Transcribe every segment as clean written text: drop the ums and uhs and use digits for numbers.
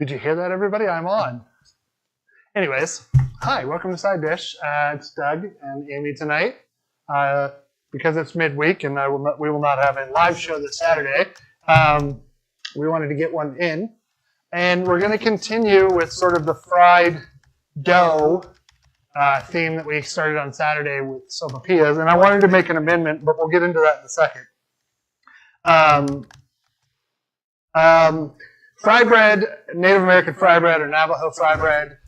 Did you hear that, everybody? I'm on. Anyways, hi, welcome to Side Dish. It's Doug and Amy tonight. Because it's midweek and we will not have a live show this Saturday, we wanted to get one in. And we're going to continue with sort of the fried dough theme that we started on Saturday with sopapillas. And I wanted to make an amendment, but we'll get into that in a second. Fry bread, Native American fry bread or Navajo fry bread.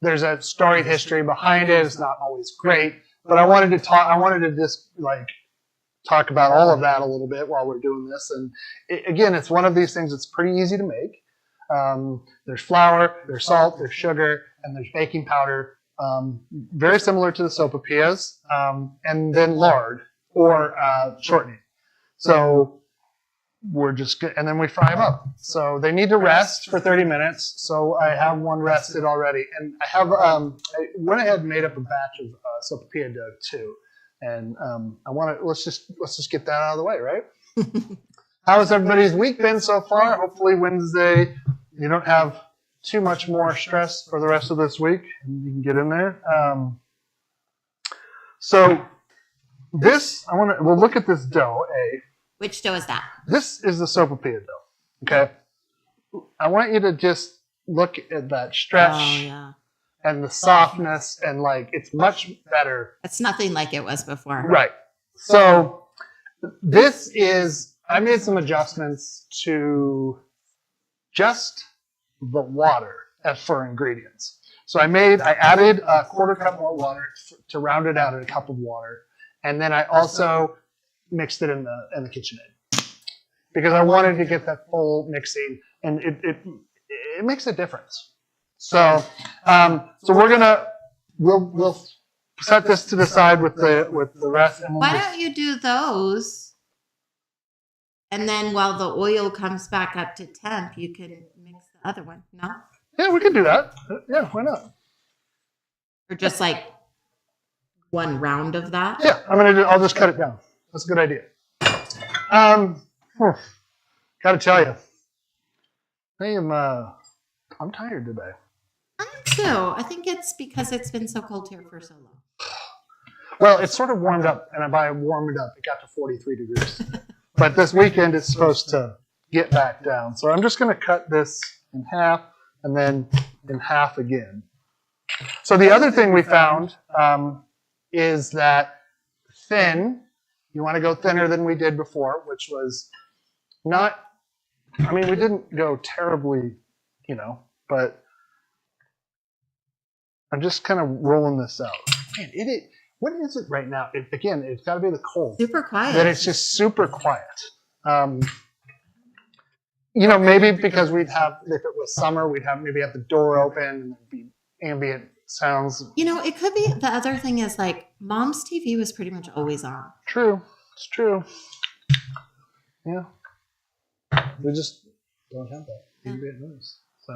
There's a storied history behind it. It's not always great, but I wanted to just talk about all of that a little bit while we're doing this. And again, it's one of these things that's pretty easy to make. There's flour, there's salt, there's sugar, and there's baking powder. Very similar to the sopapillas, and then lard or shortening. So and then we fry them up. So they need to rest for 30 minutes. So I have one rested already, and I have I went ahead and made up a batch of sopapilla dough too. And let's just get that out of the way, right? How has everybody's week been so far? Hopefully Wednesday you don't have too much more stress for the rest of this week, and you can get in there. So we'll look at this dough. Which dough is that? This is the sopapilla dough. Okay. I want you to just look at that stretch and the softness, and it's much better. It's nothing like it was before. Right. So I made some adjustments to just the water for ingredients. So I added a quarter cup more water to round it out at a cup of water. And then I also mixed it in the KitchenAid because I wanted to get that full mixing, and it makes a difference. So we'll set this to the side with the rest. And why don't you do those, and then while the oil comes back up to temp, you can mix the other one? No? Yeah, we can do that. Yeah, why not? Or just one round of that? Yeah, I'll just cut it down. That's a good idea. Gotta tell you, I'm tired today. I am too. I think it's because it's been so cold here for so long. Well, it's sort of warmed up, and by warmed up, it got to 43 degrees. But this weekend, it's supposed to get back down. So I'm just going to cut this in half, and then in half again. So the other thing we found is that you want to go thinner than we did before, which was we didn't go terribly, but I'm just kind of rolling this out. Man, what is it right now? It's got to be the cold. Super quiet. That it's just super quiet. Maybe because if it was summer, we'd have the door open and there'd be ambient sounds. It could be, the other thing is Mom's TV was pretty much always on. True. It's true. Yeah. We just don't have that ambient noise. So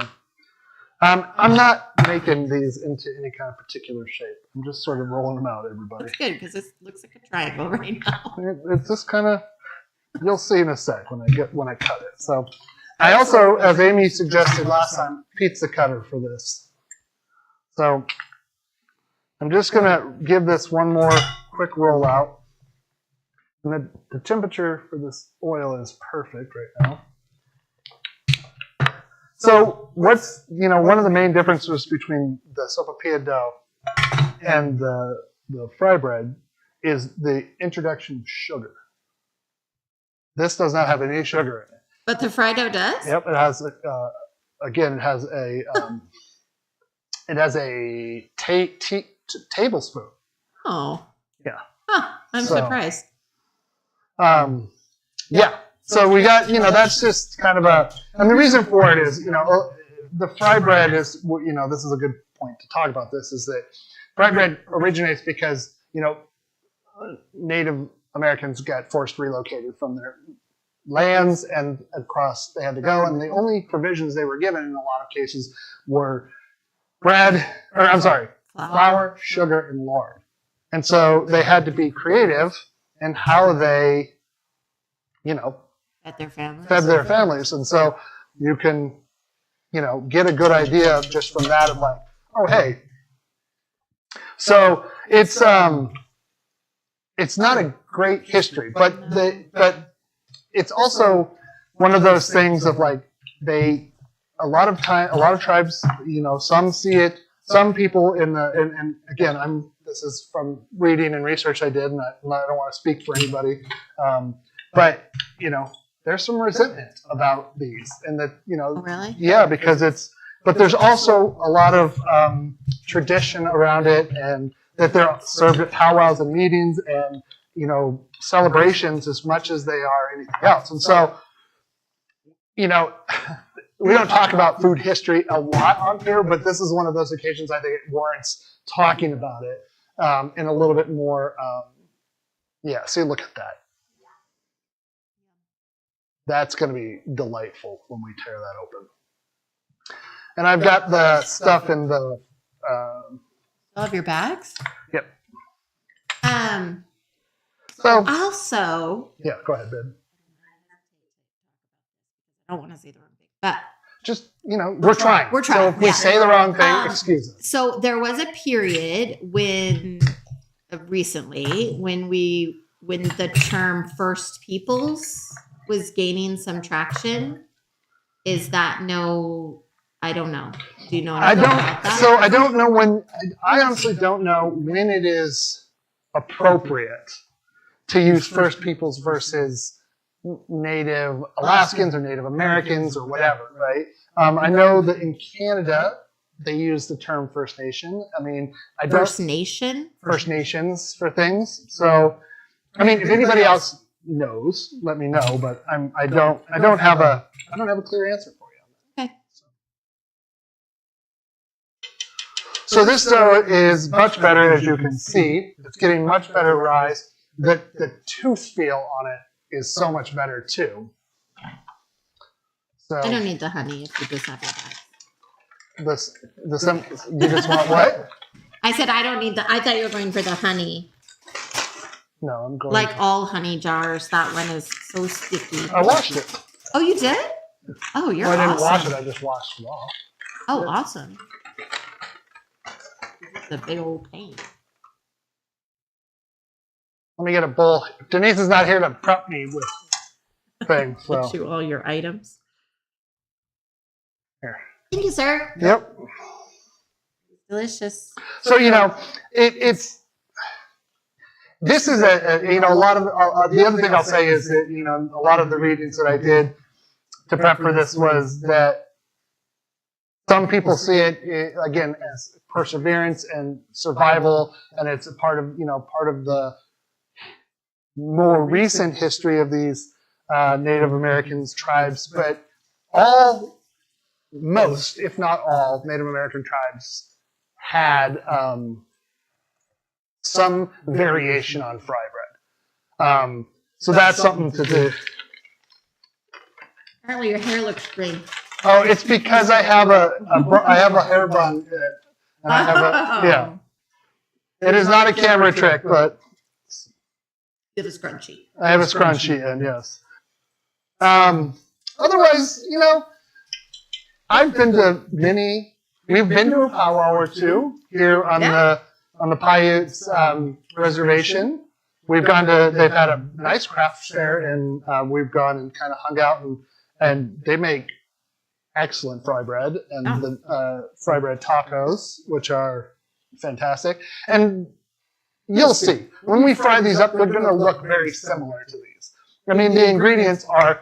I'm not making these into any kind of particular shape. I'm just sort of rolling them out, everybody. That's good, because it looks like a triangle right now. It's just kind of, you'll see in a sec when I cut it. So I also, as Amy suggested last time, pizza cutter for this. So I'm just going to give this one more quick roll out. And the temperature for this oil is perfect right now. So what's, one of the main differences between the sopapilla dough and the fry bread is the introduction of sugar. This does not have any sugar in it. But the fry dough does? Yep, it has, it has a tablespoon. Oh. Yeah. Huh, I'm surprised. Yeah. So we got, that's just kind of and the reason for it is, the fry bread is, this is a good point to talk about this, is that fry bread originates because, Native Americans got forced relocated from their lands and across they had to go. And the only provisions they were given in a lot of cases were flour, sugar, and lard. And so they had to be creative in how they, Fed their families. Fed their families. And so you can, get a good idea just from that of like, oh, hey. So it's not a great history, but it's also one of those things of like a lot of tribes, some see it, some people and again, this is from reading and research I did, and I don't want to speak for anybody, but there's some resentment about these, and that Oh, really? yeah, because but there's also a lot of tradition around it, and that they're served at powwows and meetings and celebrations as much as they are anything else, and so we don't talk about food history a lot on here, but this is one of those occasions I think it warrants talking about it in a little bit more. See, look at that. That's going to be delightful when we tear that open. And I've got the stuff in the. All of your bags? Yep. So also. Yeah, go ahead, babe. I don't want to say the wrong thing, but just we're trying. We're trying. So if we say the wrong thing, excuse us. So there was a period when recently when the term First Peoples was gaining some traction. Is that no? I don't know. Do you know anything about that? So I don't know when. I honestly don't know when it is appropriate to use First Peoples versus Native Alaskans or Native Americans or whatever, right? I know that in Canada they use the term First Nation. I mean, First Nation? First Nations for things. So, I mean, if anybody else knows, let me know. But I don't have a clear answer for you. Okay. So this dough is much better, as you can see. It's getting much better rise. The tooth feel on it is so much better too. So I don't need the honey if you just have your bag. You just want what? I said I don't need the. I thought you were going for the honey. No, I'm going. Like all honey jars, that one is so sticky. I washed it. Oh, you did? Oh, you're awesome. I didn't wash it. I just washed it off. Oh, awesome. It's a big old pain. Let me get a bowl. Denise is not here to prep me with things. So. Get you all your items. Here. Thank you, sir. Yep. Delicious. So it's. This is a lot of the other thing I'll say is that a lot of the readings that I did to prep for this was that some people see it again as perseverance and survival, and it's a part of the more recent history of these Native Americans tribes, but most, if not all, Native American tribes had some variation on fry bread. So that's something to do. Apparently your hair looks green. Oh, it's because I have a hair bun, and I have yeah. It is not a camera trick, but it is scrunchy. I have a scrunchie in, yes. Otherwise, I've been to we've been to a powwow or two here on the Paiutes reservation. They've had a nice craft fair, and we've gone and kind of hung out, and they make excellent fry bread, and the fry bread tacos, which are fantastic. And you'll see, when we fry these up, they're going to look very similar to these. I mean, the ingredients are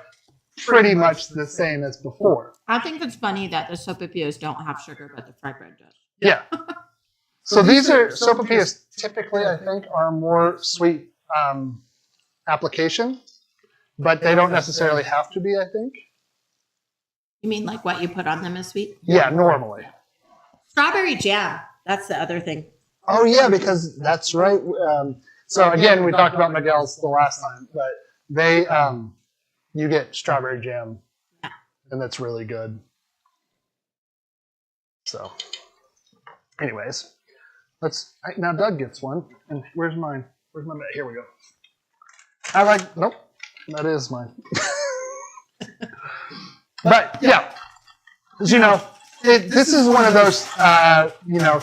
pretty much the same as before. I think it's funny that the sopapillas don't have sugar, but the fried bread does. Yeah. So these are, sopapillas typically, I think, are more sweet application, but they don't necessarily have to be, I think. You mean like what you put on them is sweet? Yeah, normally. Strawberry jam. That's the other thing. Oh, yeah, because that's right. So again, we talked about Miguel's the last time, but they, you get strawberry jam, and that's really good. So, anyways, now Doug gets one, and where's mine? Where's my, here we go. Nope, that is mine. But yeah, you know, this is one of those, you know,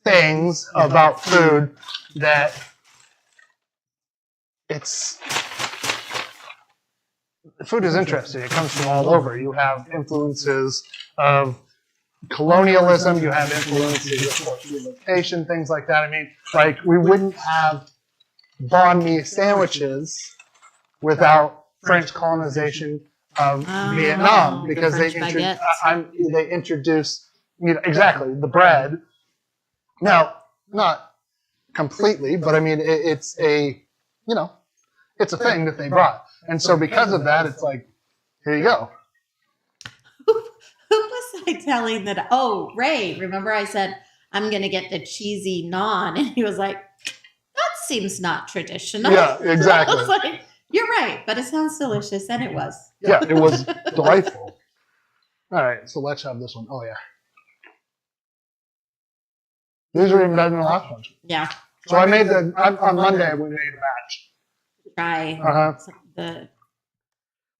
things about food that food is interesting. It comes from all over. You have influences of colonialism. You have influences of relocation, things like that. I mean, like we wouldn't have banh mi sandwiches without French colonization of Vietnam because the they introduced, you know, exactly the bread. Now, not completely, but I mean it's a, you know, it's a thing that they brought, and so because of that, it's like, here you go. Who was I telling that? Oh, Ray, remember I said, I'm going to get the cheesy naan. And he was like, that seems not traditional. Yeah, exactly. I was like, you're right, but it sounds delicious. And it was. Yeah, it was delightful. All right, so let's have this one. Oh, yeah. These are even better than the last ones. Yeah. So I made on Monday, we made a batch. Try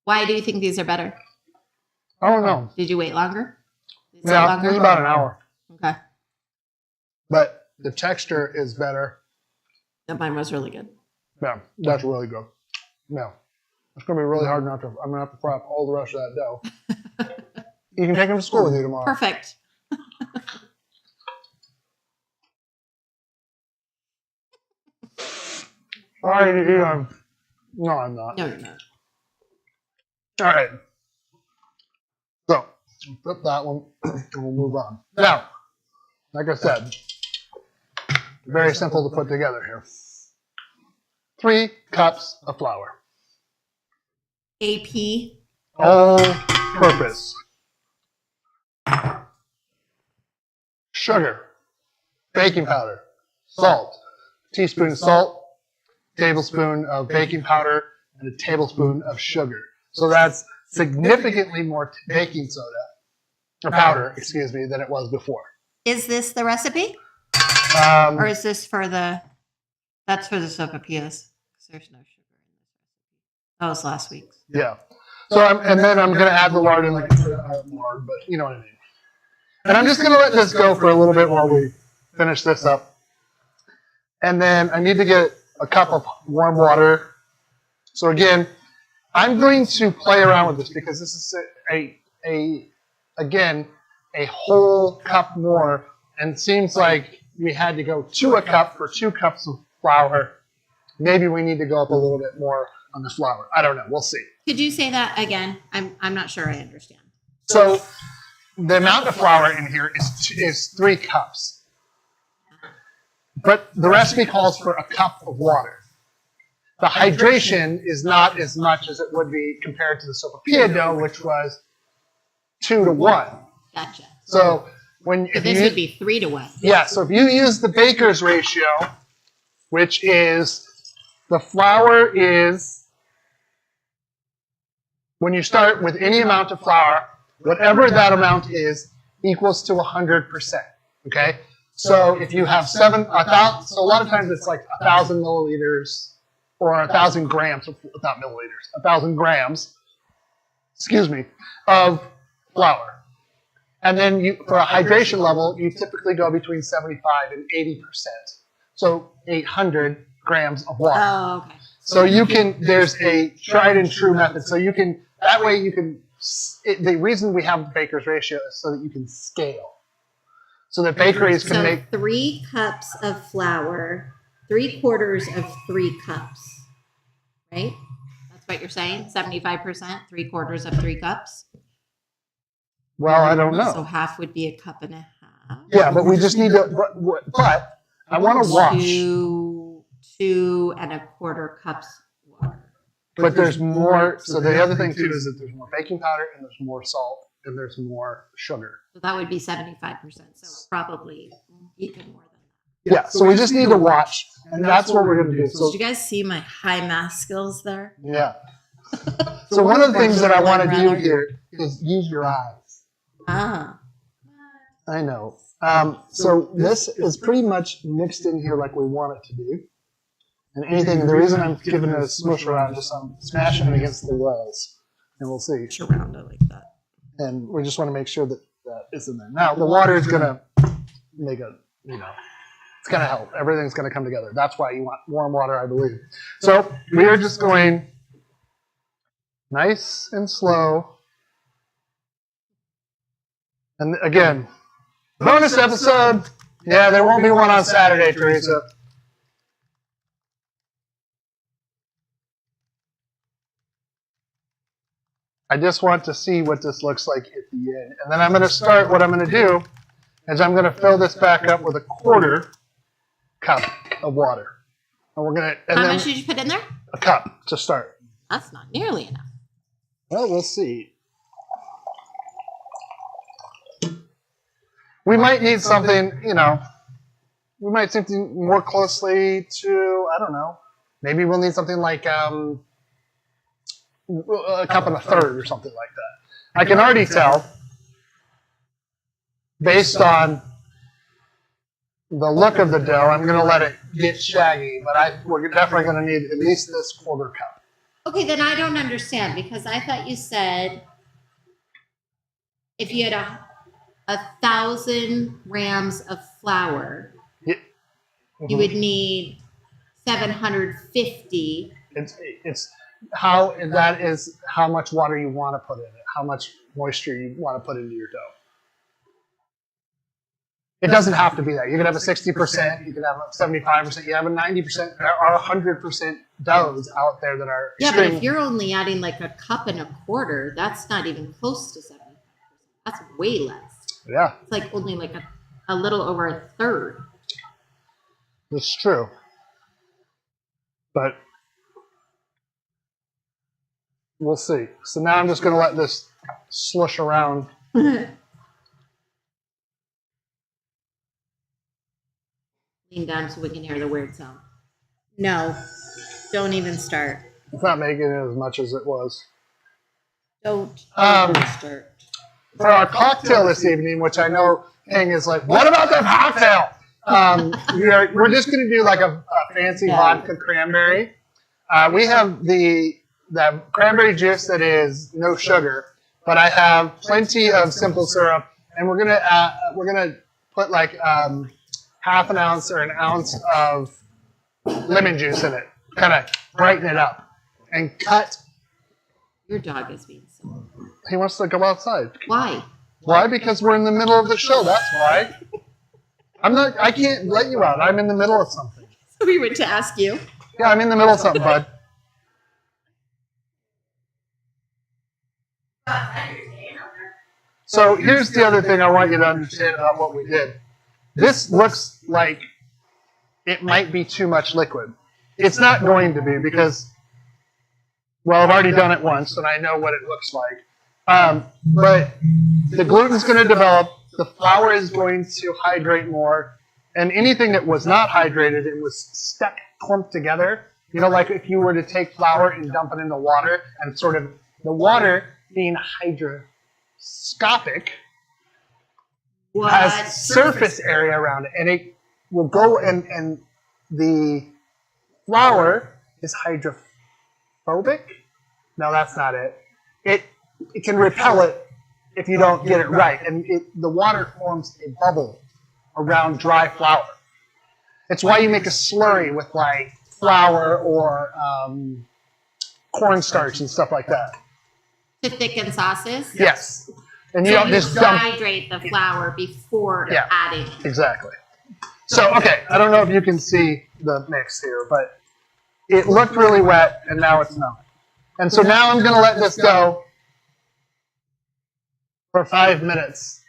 Why do you think these are better? I don't know. Did you wait longer? Yeah, it's about an hour. Okay. But the texture is better. That mine was really good. Yeah, that's really good. No. It's going to be really hard I'm going to have to fry up all the rest of that dough. You can take them to school with you tomorrow. Perfect. No, I'm not. No, you're not. All right. So, flip that one, and we'll move on. Now, like I said, very simple to put together here. 3 cups of flour. AP. All purpose. Sugar. Baking powder. Salt. Teaspoon of salt. Tablespoon of baking powder. And a tablespoon of sugar. So that's significantly more baking soda, or powder, excuse me, than it was before. Is this the recipe? Or is this for that's for the sopapillas? There's no sugar in this recipe. That was last week's. Yeah. So and then I'm going to add the lard in like lard, but you know what I mean. And I'm just going to let this go for a little bit while we finish this up. And then I need to get a cup of warm water. So again, I'm going to play around with this because this is again, a whole cup more, and it seems like we had to go to a cup for 2 cups of flour. Maybe we need to go up a little bit more on the flour. I don't know. We'll see. Could you say that again? I'm not sure I understand. So the amount of flour in here is 3 cups. But the recipe calls for a cup of water. The hydration is not as much as it would be compared to the sopapilla dough, which was 2 to 1. Gotcha. So this would be 3 to 1. Yeah. So if you use the baker's ratio, which is the flour is, when you start with any amount of flour, whatever that amount is equals to 100%. Okay. So if you have so a lot of times it's like 1,000 milliliters. Or 1,000 grams, not milliliters, 1,000 grams, of flour. And then for a hydration level, you typically go between 75 and 80%. So 800 grams of water. Oh, okay. So there's a tried and true method. So that way the reason we have the baker's ratio is so that you can scale. So that bakeries can make 3 cups of flour. 3/4 of 3 cups, right? That's what you're saying? 75%, 3/4 of 3 cups? Well, I don't know. So half would be a cup and a half. Yeah, but we just need to, but I want to watch. 2 1/4 cups water. But there's more, so the other thing too is that there's more baking powder and there's more salt and there's more sugar. So that would be 75%, so probably even more than that. Yeah, so we just need to watch, and that's what we're going to do. So, did you guys see my high math skills there? Yeah. So one of the things that I want to do here is use your eyes. Ah. I know. So this is pretty much mixed in here like we want it to be. And the reason I'm giving it a smush around is I'm smashing it against the walls. and we'll see. Around it like that. And we just want to make sure that that is in there. Now, the water is going to make a, it's going to help. Everything's going to come together. That's why you want warm water, I believe. So we are just going nice and slow. And again, bonus episode. Yeah, there won't be one on Saturday, Teresa. I just want to see what this looks like at the end. And then I'm going to start, what I'm going to do is I'm going to fill this back up with a 1/4 cup of water. And we're going to... How much did you put in there? A cup to start. That's not nearly enough. Well, we'll see. We might need something, we might something more closely to, I don't know. Maybe we'll need something like a cup and a third or something like that. I can already tell, based on the look of the dough, I'm going to let it get shaggy, but we're definitely going to need at least this 1/4 cup. Okay, then I don't understand, because I thought you said if you had 1,000 grams of flour, you would need 750. It's how that is how much water you want to put in it, how much moisture you want to put into your dough. It doesn't have to be that. You could have a 60%, you could have a 75%, you have a 90%. There are 100% doughs out there that are But if you're only adding like a cup and a 1/4, that's not even close to 75%. That's way less. Yeah. It's like only like a little over 1/3. That's true. But we'll see. So now I'm just going to let this slush around. Lean down so we can hear the weird sound. No, don't even start. It's not making it as much as it was. Don't even start. For our cocktail this evening, which I know Heng is like, what about the cocktail? We're just going to do like a fancy vodka cranberry. We have the cranberry juice that is no sugar, but I have plenty of simple syrup, and we're gonna put like half an ounce or an ounce of lemon juice in it, kind of brighten it up, and cut. Your dog is being silly. He wants to go outside. Why? Why? Because we're in the middle of the show. That's why. I can't let you out. I'm in the middle of something. So we went to ask you. Yeah, I'm in the middle of something, bud. So here's the other thing I want you to understand about what we did. This looks like it might be too much liquid. It's not going to be because, well, I've already done it once and I know what it looks like. But the gluten's going to develop, the flour is going to hydrate more, and anything that was not hydrated and was stuck, clumped together, like if you were to take flour and dump it into water and sort of the water being hygroscopic has surface area around it, and it will go and the flour is hydrophobic. No, that's not it. It can repel it if you don't get it right, and the water forms a bubble around dry flour. It's why you make a slurry with like flour or cornstarch and stuff like that. To thicken sauces? Yes. And you so don't just dump. Hydrate the flour before adding. Exactly. So, okay, I don't know if you can see the mix here, but it looked really wet, and now it's not. And so now I'm going to let this go for 5 minutes.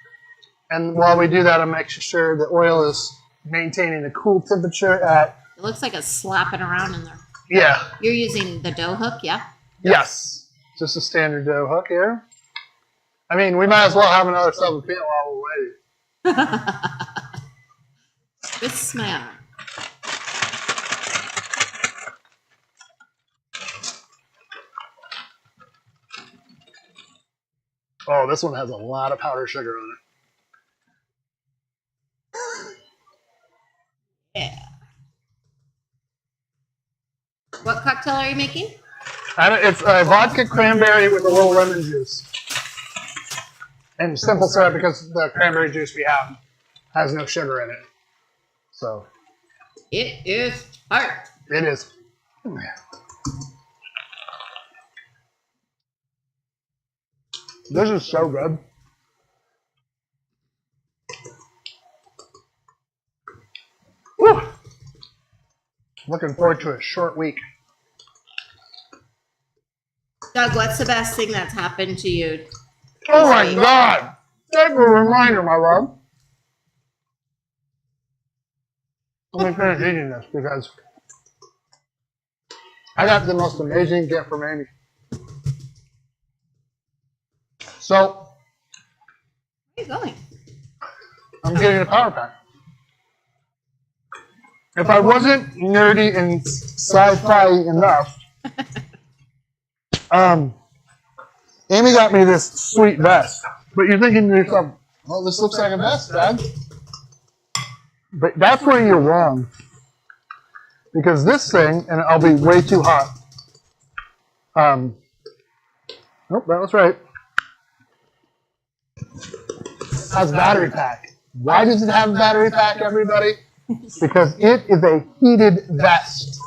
And while we do that, I'm making sure the oil is maintaining a cool temperature at... It looks like it's slapping around in there. Yeah. You're using the dough hook, yeah? Yes. Just a standard dough hook here. I mean, we might as well have another sub pit while we're waiting. Good smell. Oh, this one has a lot of powdered sugar on it. Yeah. What cocktail are you making? It's vodka cranberry with a little lemon juice. And simple syrup because the cranberry juice we have has no sugar in it. So. It is tart. It is. This is so good. Whew. Looking forward to a short week. Doug, what's the best thing that's happened to you? Oh my God! Thank you for a reminder, my love. Let me finish eating this because I got the most amazing gift from Amy. So, Where are you going? I'm getting a power pack. If I wasn't nerdy and sci-fi enough, Amy got me this sweet vest. But you're thinking to yourself, well, this looks like a vest, Dad. But that's where you're wrong. Because this thing, and I'll be way too hot. Nope, that was right. Has battery pack. Why does it have a battery pack, everybody? Because it is a heated vest.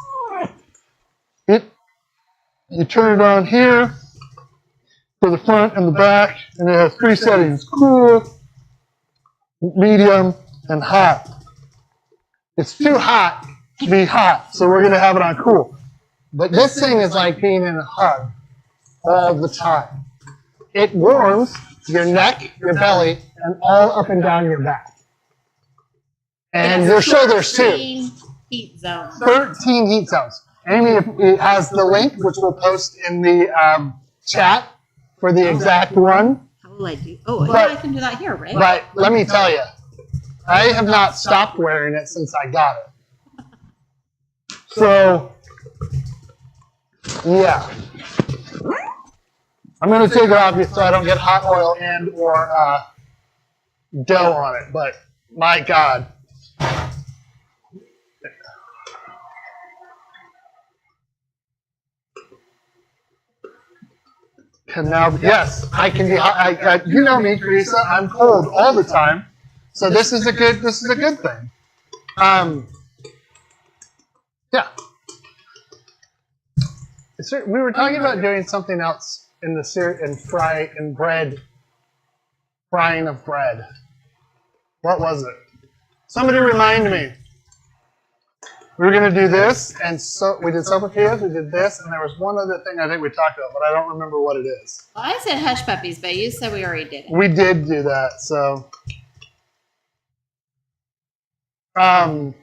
You turn it on here for the front and the back, and it has 3 settings: cool, medium, and hot. It's too hot to be hot, so we're going to have it on cool. But this thing is like being in a hug all the time. It warms your neck, your belly, and all up and down your back. And your shoulders too. 13 heat zones. 13 heat zones. Amy it has the link, which we'll post in the chat for the exact one. How will I do? Oh, But- I can do that here, right? But let me tell you, I have not stopped wearing it since I got it. So, yeah. I'm going to take it off so I don't get hot oil and or dough on it. But my God. Can now, yes, I can be hot. You know me, Teresa. I'm cold all the time. So this is a good thing. Yeah. We were talking about doing something else in the frying of bread. What was it? Somebody remind me. We were going to do this, and so we did sopapillas, we did this, and there was one other thing I think we talked about, but I don't remember what it is. Well, I said hush puppies, but you said we already did it. We did do that, so. Yeah,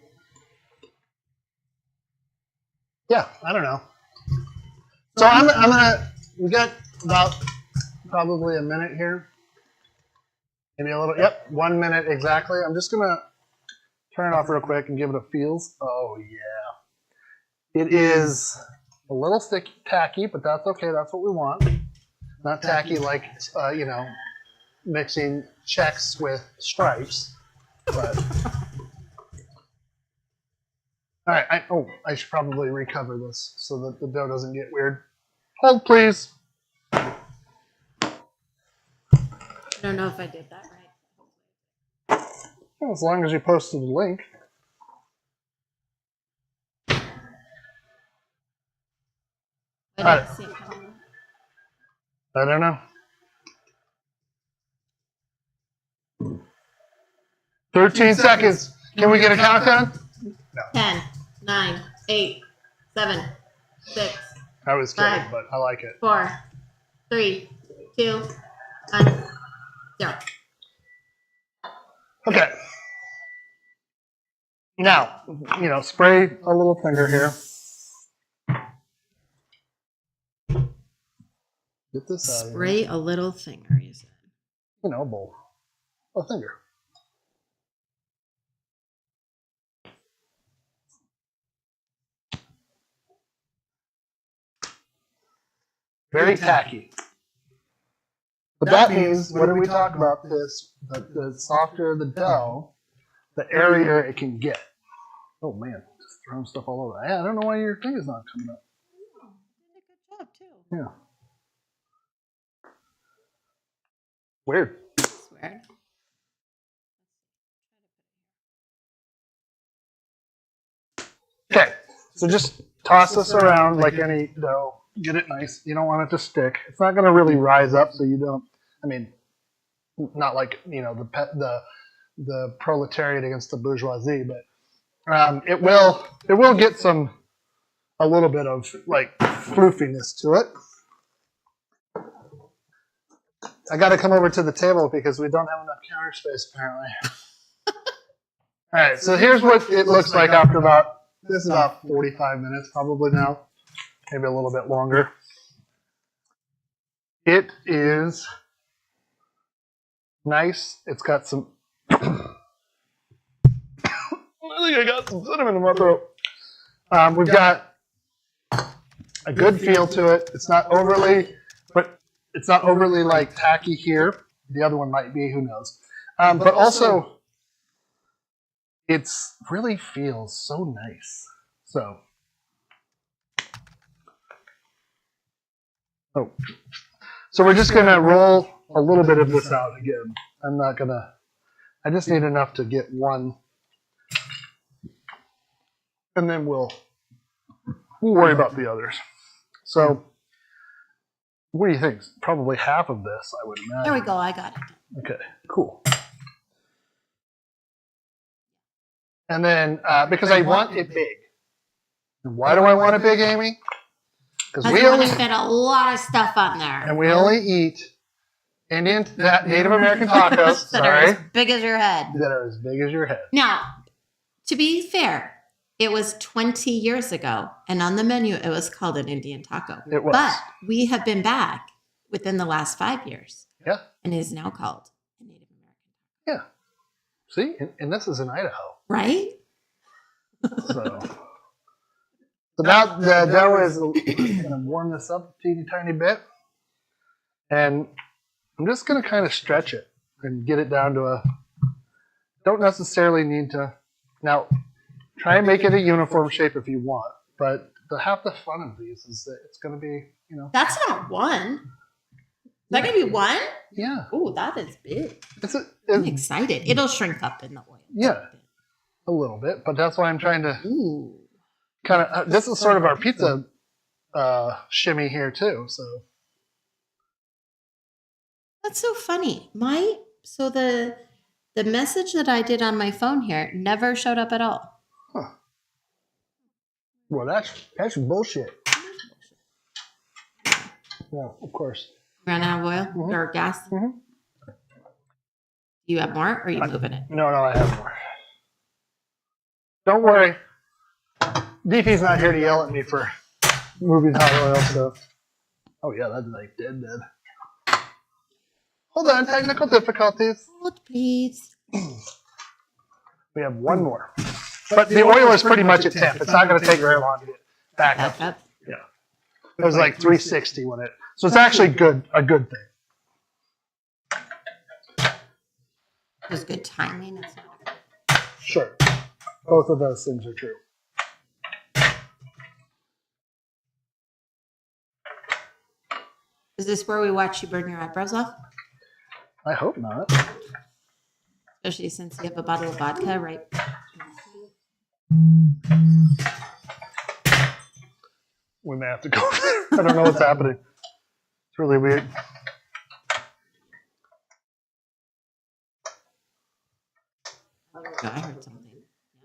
I don't know. So we got about probably a minute here. Maybe a little, yep, 1 minute exactly. I'm just going to turn it off real quick and give it a feels. Oh, yeah. It is a little sticky, tacky, but that's okay. That's what we want. Not tacky like, mixing checks with stripes. But. All right. I should probably recover this so that the dough doesn't get weird. Hold, please. I don't know if I did that right. Well, as long as you posted the link. I All right. didn't see it coming. I don't know. 13 seconds. Can we get a countdown? No. 10, 9, 8, 7, 6, I was kidding, 5, but I like it. 4, 3, 2, 1, 0. Okay. Now, spray a little finger here. Get this out of here. Spray a little finger, you said. A bowl. A finger. Very tacky. But that means, what did we talk about this? The softer the dough, the airier it can get. Oh man, just throwing stuff all over. I don't know why your finger's not coming up. Oh, you did a good job too. Yeah. Weird. That's weird. Okay, so just toss this around like any dough. Get it nice. You don't want it to stick. It's not going to really rise up, so you don't. I mean, not like the proletariat against the bourgeoisie, but it will get a little bit of like floofiness to it. I got to come over to the table because we don't have enough counter space apparently. All right, so here's what it looks like after this is about 45 minutes probably now, maybe a little bit longer. It is nice. It's got some. I think I got some cinnamon in my throat. We've got a good feel to it. It's not overly like tacky here. The other one might be. Who knows? But also, it's really feels so nice. So we're just gonna roll a little bit of this out again. I just need enough to get one, and then we'll worry about the others. So, what do you think? Probably half of this, I would imagine. There we go. I got it. Okay, cool. And then, because I want it big. And why do I want it big, Amy? Because we want only to fit a lot of stuff on there. and we only eat Native American tacos. that are as big as your head. That are as big as your head. Now, to be fair, it was 20 years ago, and on the menu it was called an Indian taco. It was. But we have been back within the last 5 years. Yeah. And it is now called a Native American. Yeah. See? And this is in Idaho. Right? So now the dough is going to warm this up a teeny tiny bit. And I'm just going to kind of stretch it and get it down to don't necessarily need to. Now, try and make it a uniform shape if you want. But half the fun of these is that it's going to be, That's not one. Is that going to be one? Yeah. Oh, that is big. It's I'm excited. It'll shrink up in the oil. Yeah. A little bit. But that's why I'm trying to Ooh. kind of, this is sort of our pizza shimmy here too. So. That's so funny. So the message that I did on my phone here never showed up at all. Huh. Well, that's bullshit. Yeah, of course. Ran out of oil or gas? Mm-hmm. You have more, or are you moving it? No, I have more. Don't worry. DP's not here to yell at me for moving hot oil stuff. Oh yeah, that's like dead. Hold on, technical difficulties. Hold, please. We have one more. But the oil is pretty much at temp. It's not going to take very long to get back up. Yeah. It was like 360 when it. So it's actually a good thing. It was good timing. It's not. Sure. Both of those things are true. Is this where we watch you burn your eyebrows off? I hope not. Especially since you have a bottle of vodka, right? We may have to go there. I don't know what's happening. It's really weird. No, I heard something.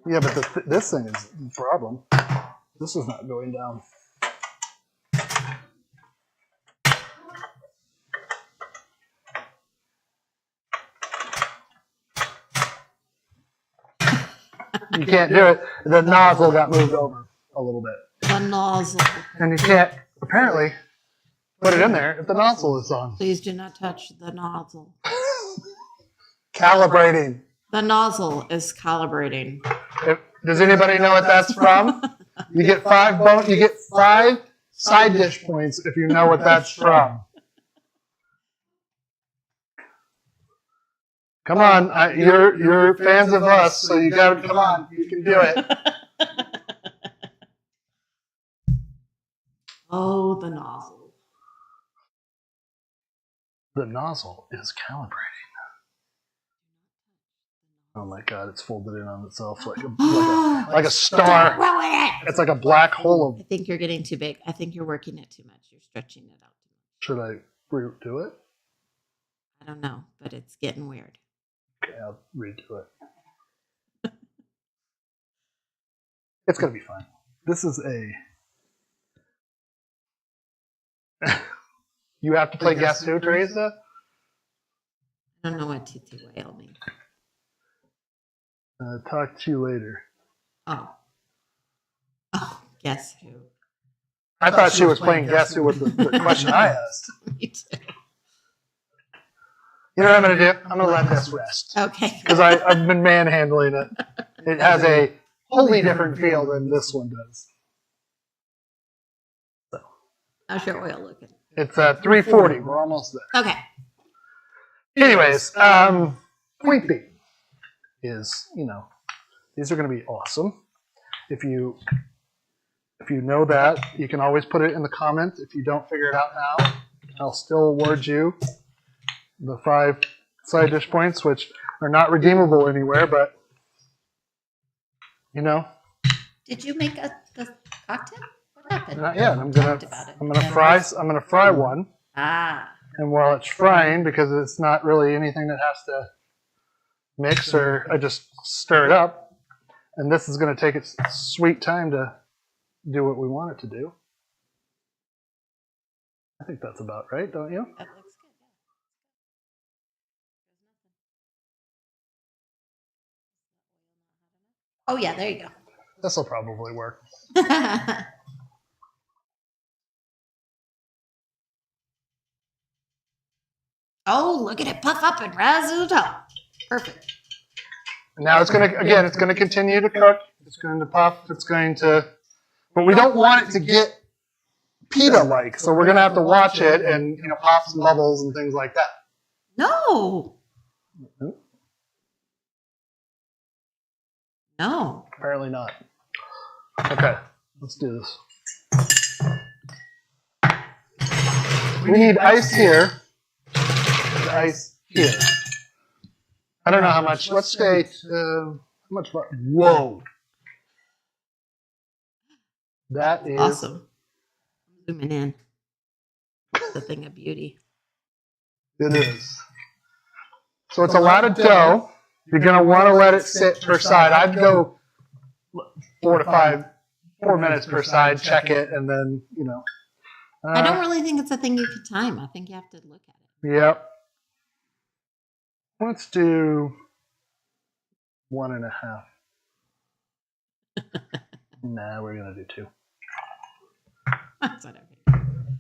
Yeah, but this thing is the problem. This is not going down. You can't do it. The nozzle got moved over a little bit. The nozzle. And you can't, apparently, put it in there if the nozzle is on. Please do not touch the nozzle. Calibrating. The nozzle is calibrating. Does anybody know what that's from? You get five side dish points if you know what that's from. Come on, you're fans of us, so you got to come on. You can do it. Oh, the nozzle. The nozzle is calibrating. Oh my god, it's folded in on itself like a star. It's like a black hole I of. think you're getting too big. I think you're working it too much. You're stretching it out too much. Should I redo it? I don't know, but it's getting weird. Okay, I'll redo it. It's gonna be fine. This is a. You have to play Guess Who, Teresa? I don't know what TT whale means. Talk to you later. Oh. Oh, Guess Who? I thought she was playing Guess Who with the question I asked. Me too. You know what I'm going to do? I'm going to let this rest. Okay. Because I've been manhandling it. It has a wholly different feel than this one does. So. How's your oil looking? It's 340. We're almost there. Okay. Anyways, point being is, these are going to be awesome. If you know that, you can always put it in the comments. If you don't figure it out now, I'll still award you the 5 side dish points, which are not redeemable anywhere, but Did you make the cocktail? What happened? Not yet. I'm gonna fry one. Ah. And while it's frying, because it's not really anything that has to mix, or I just stir it up, and this is going to take its sweet time to do what we want it to do. I think that's about right, don't you? That looks good. Oh yeah, there you go. This will probably work. Oh, look at it puff up and rise to the top. Perfect. Now it's going to continue to cook. It's going to puff. But we don't want it to get pita-like. So we're going to have to watch it and, pop some bubbles and things like that. No. No. Apparently not. Okay, let's do this. We need ice here. Ice here. I don't know how much. Let's say how much. Whoa, that is awesome. Zooming in. It's a thing of beauty. It is. So it's a lot of dough. You're gonna want to let it sit per side. I'd go 4 minutes per side. Check it, and then I don't really think it's a thing you can time. I think you have to look at it. Yep. Let's do 1.5. Nah, we're gonna do 2. That's what I mean.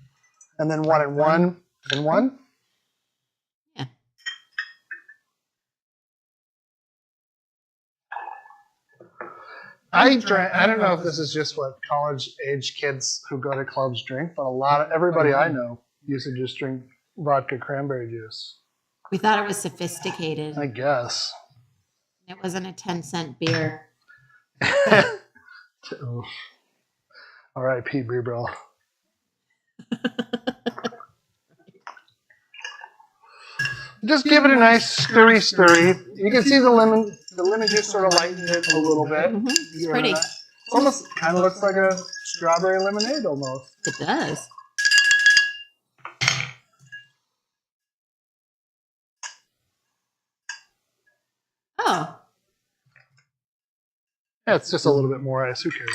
And then 1 and 1 and 1. Yeah. I don't know if this is just what college-age kids who go to clubs drink, but everybody I know used to just drink vodka cranberry juice. We thought it was sophisticated. I guess. It wasn't a 10-cent beer. R.I.P. Beer Bro. Just give it a nice stirry. You can see the lemon juice sort of lightened it a little bit. Mm-hmm. It's pretty. It almost kind of looks like a strawberry lemonade almost. It does. Oh. Yeah, it's just a little bit more ice. Who cares?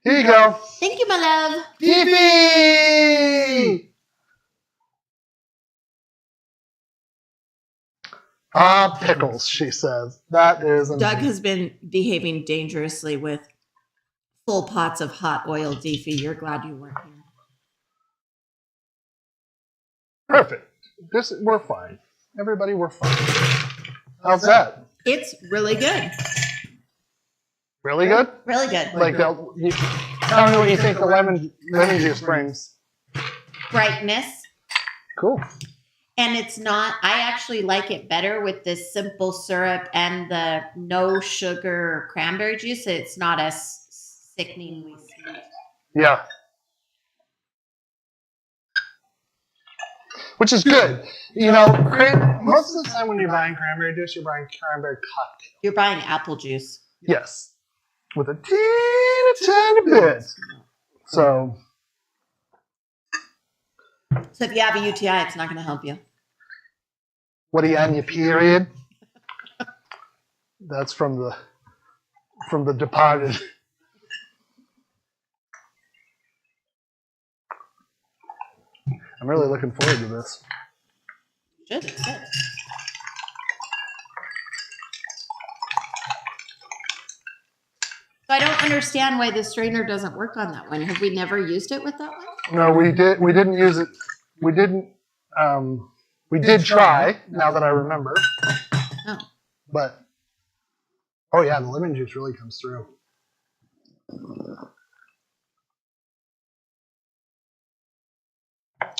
Here you go. Thank you, my love. Fifi! Ah, pickles, she says. That is amazing. Doug has been behaving dangerously with full pots of hot oil, Deefy. You're glad you weren't here. Perfect. We're fine. Everybody, we're fine. How's that? It's really good. Really good? Really good. Tell me what you think the lemon juice brings. Brightness. Cool. And it's not, I actually like it better with the simple syrup and the no sugar cranberry juice. It's not as sickeningly sweet. Yeah. which is good. Most of the time when you're buying cranberry juice, you're buying cranberry cocktail. You're buying apple juice. Yes, with a teeny bit. So if you have a UTI, it's not going to help you. what are you on your period? That's from the Departed. I'm really looking forward to this. Good, it's good. So I don't understand why the strainer doesn't work on that one. Have we never used it with that one? No, we didn't use it. We didn't. We did try. Now that I remember. Oh. But oh yeah, the lemon juice really comes through.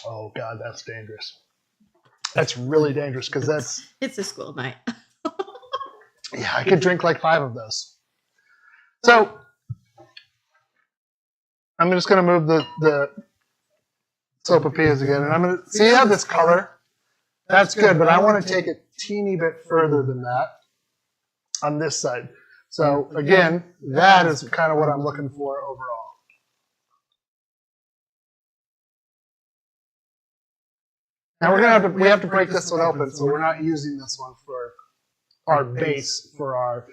Oh God, that's dangerous. That's really dangerous because it's a school night. Yeah, I could drink like 5 of those. So I'm just gonna move the sopapillas again, and I'm gonna see how this color. That's good, but I want to take a teeny bit further than that on this side. So again, that is kind of what I'm looking for overall. Now we have to break this one open, so we're not using this one for our base for our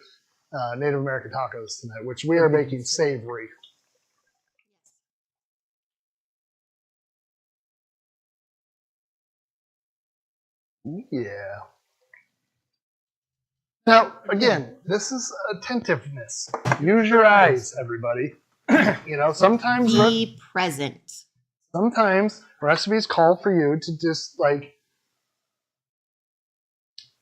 Native American tacos tonight, which we are making savory. Yeah. Now, again, this is attentiveness. Use your eyes, everybody. Sometimes be present. Sometimes recipes call for you to just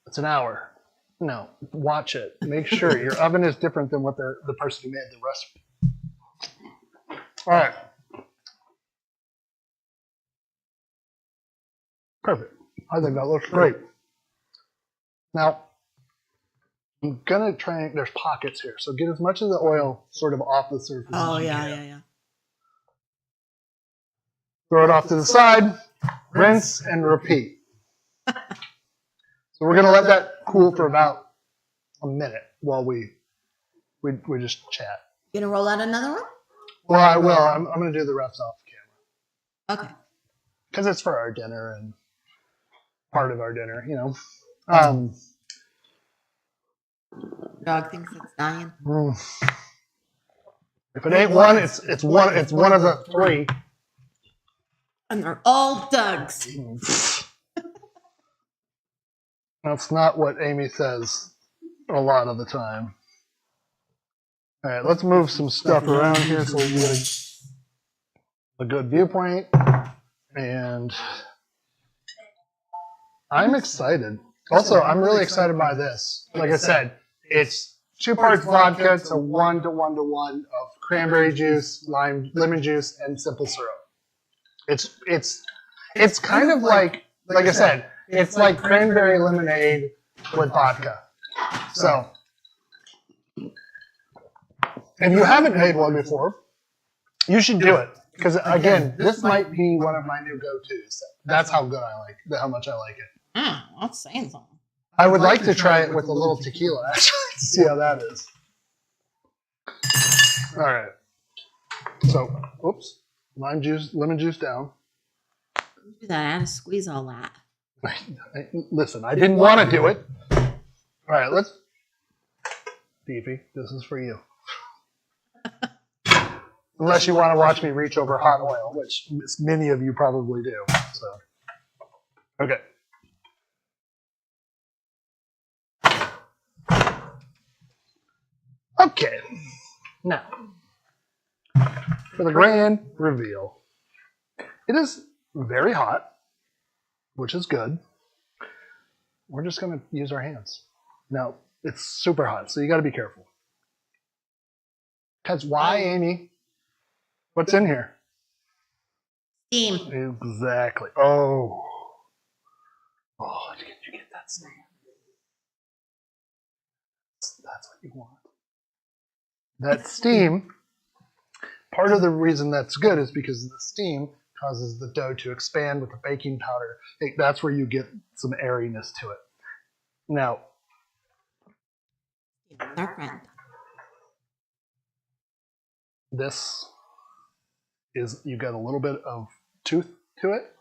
it's an hour. No, watch it. Make sure your oven is different than what the person who made the recipe. All right. Perfect. I think that looks great. Now, I'm going to try, there's pockets here, so get as much of the oil sort of off the surface. Oh, yeah. Throw it off to the side, rinse, and repeat. So we're going to let that cool for about a minute while we just chat. You going to roll out another one? Well, I will. I'm going to do the rest off camera. Okay. Because it's for our dinner and part of our dinner, Dog thinks it's dying. If it ain't one, it's one of the 3. And they're all Doug's. That's not what Amy says a lot of the time. All right, let's move some stuff around here so we get a good viewpoint. And I'm excited. Also, I'm really excited by this. Like I said, it's 2 parts vodka to 1 to 1 to 1 of cranberry juice, lemon juice, and simple syrup. It's kind of like I said, it's like cranberry lemonade with vodka. So, if you haven't made one before, you should do it. Because again, this might be one of my new go-tos. That's how good how much I like it. That's saying something. I would like to try it with a little tequila, actually, to see how that is. All right. So, oops, lemon juice down. Don't do that. I had to squeeze all that. Listen, I didn't want to do it. All right, Beefy, this is for you. Unless you want to watch me reach over hot oil, which many of you probably do. So, okay. Okay. Now, for the grand reveal. It is very hot, which is good. We're just going to use our hands. Now, it's super hot, so you got to be careful. Because why, Amy? What's in here? Steam. Exactly. Oh, did you get that steam? That's what you want. That steam, part of the reason that's good is because the steam causes the dough to expand with the baking powder. That's where you get some airiness to it. Now, Our friend. this is, you got a little bit of tooth to it.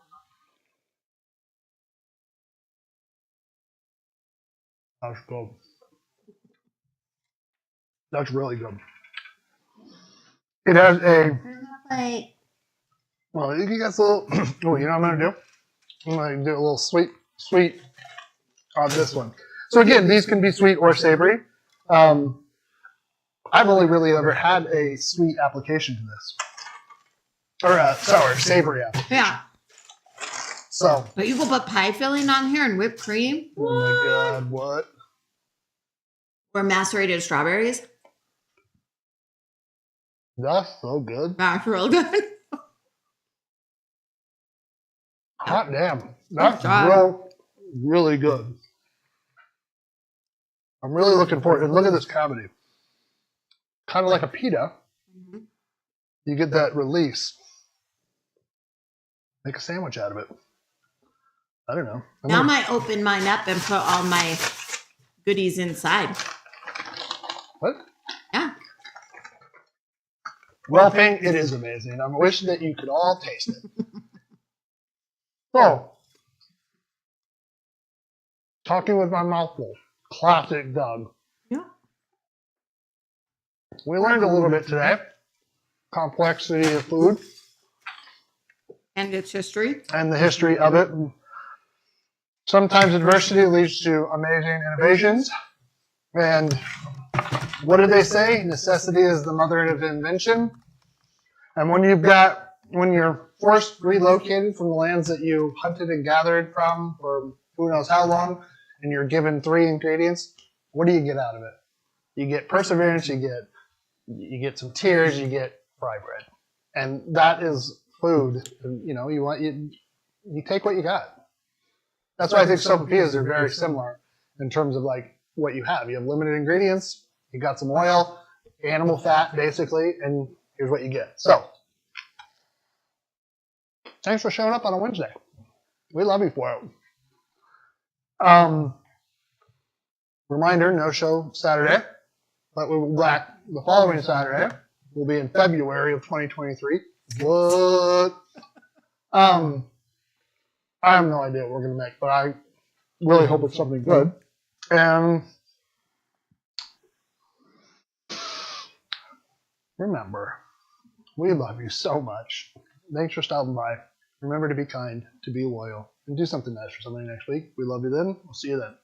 That's good. That's really good. It has a, Like, well, you got a little, oh, you know what I'm going to do? I'm going to do a little sweet on this one. So again, these can be sweet or savory. I've only really ever had a sweet application to this. Or a sour, savory application. yeah. So. But you can put pie filling on here and whipped cream. Oh my God, what? Or macerated strawberries. That's so good. That's real good. Hot damn. That's real, really good. I'm really looking forward. And look at this cavity. Kind of like a pita. Mm-hmm. You get that release. Make a sandwich out of it. I don't know. Now I might open mine up and put all my goodies inside. What? Yeah. Well, Pink, it is amazing. I'm wishing that you could all taste it. So, talking with my mouth full. Classic Doug. Yeah. We learned a little bit today. Complexity of food. And its history. And the history of it. Sometimes adversity leads to amazing innovations. And what do they say? Necessity is the mother of invention. And when you're forced relocated from the lands that you hunted and gathered from for who knows how long, and you're given 3 ingredients, what do you get out of it? You get perseverance, you get some tears, you get fry bread. And that is food. You know, you take what you got. That's why I think sopapillas are very similar in terms of like what you have. You have limited ingredients, you got some oil, animal fat basically, and here's what you get. So, thanks for showing up on a Wednesday. We love you for it. Reminder, no show Saturday, but we'll be back the following Saturday. We'll be in February of 2023. What? I have no idea what we're going to make, but I really hope it's something good. And remember, we love you so much. Thanks for stopping by. Remember to be kind, to be loyal, and do something nice for somebody next week. We love you then. We'll see you then.